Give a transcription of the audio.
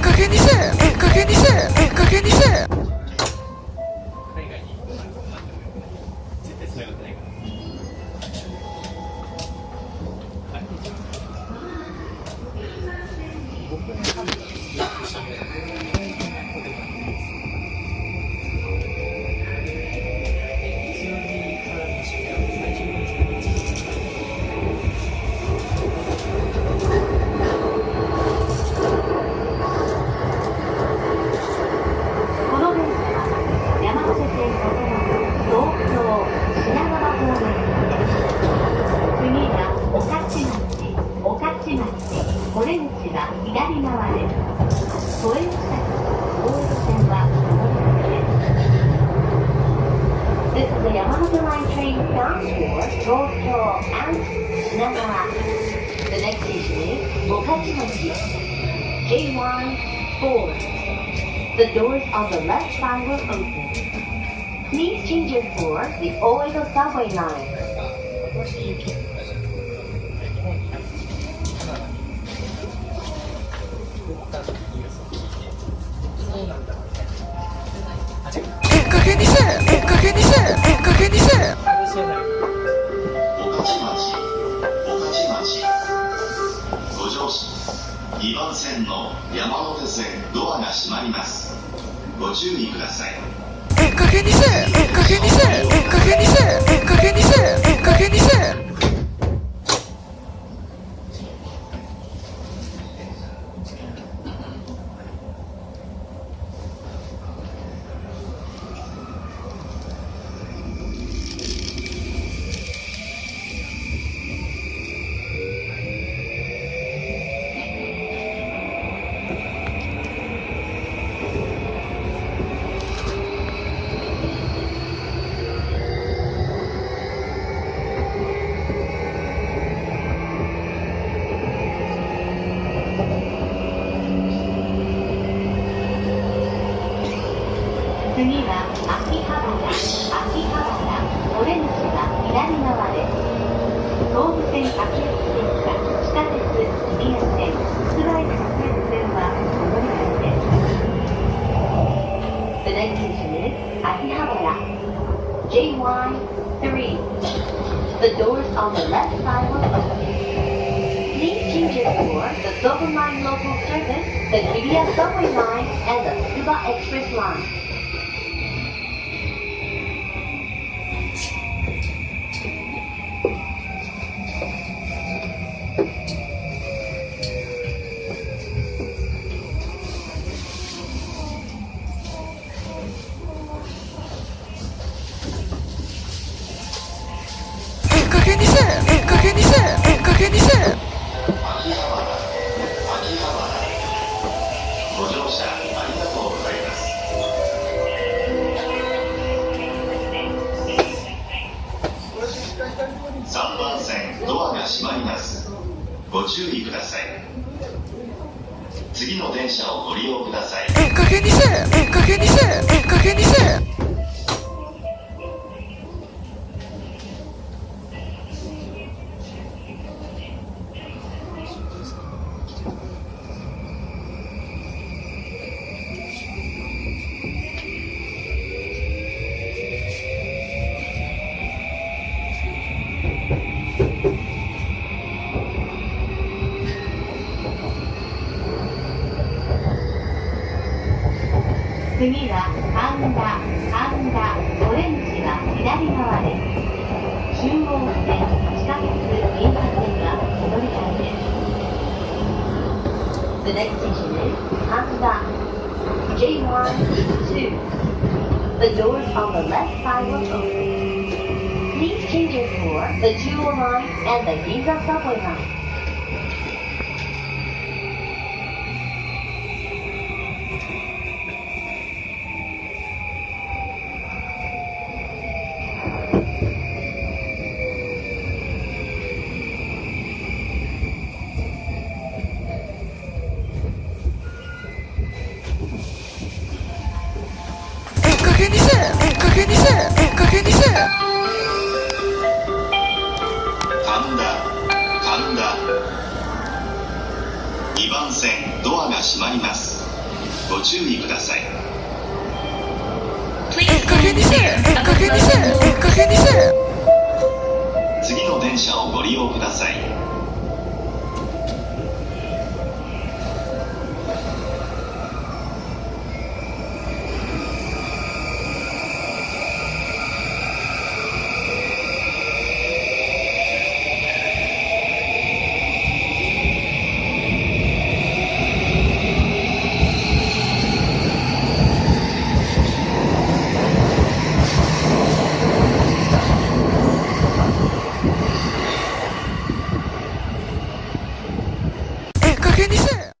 加減にせえ加減にせえ加減にせえ。The doors on the left side will open. Please change it for the Oedo subway line. 加減にせえ加減にせえ加減にせえ。五条市2番線の山手線ドアが閉まります。ご注意ください。加減にせえ加減にせえ加減にせえ加減にせえ加減にせえ。次は秋葉原オレンジが左側です。東武線秋吉電車、地下鉄日比谷線、つらい各線は上り線です。The next station is 秋葉原 JY3. The doors on the left side will open. Please change it for the Silver Line local service, the Hibiya subway line, and the Tsuba Express line. 加減にせえ加減にせえ加減にせえ。秋葉原ご乗車ありがとうございます。3番線ドアが閉まります。ご注意ください。次の電車をご利用ください。加減にせえ加減にせえ加減にせえ。次は神田オレンジが左側です。中央線、地下鉄、銀座線が戻り換えです。The next station is 神田 JY2. The doors on the left side will open. Please change it for the 209 and the Ginza subway line. 加減にせえ加減にせえ加減にせえ。神田閉まります。ご注意ください。加減にせえ加減にせえ加減にせえ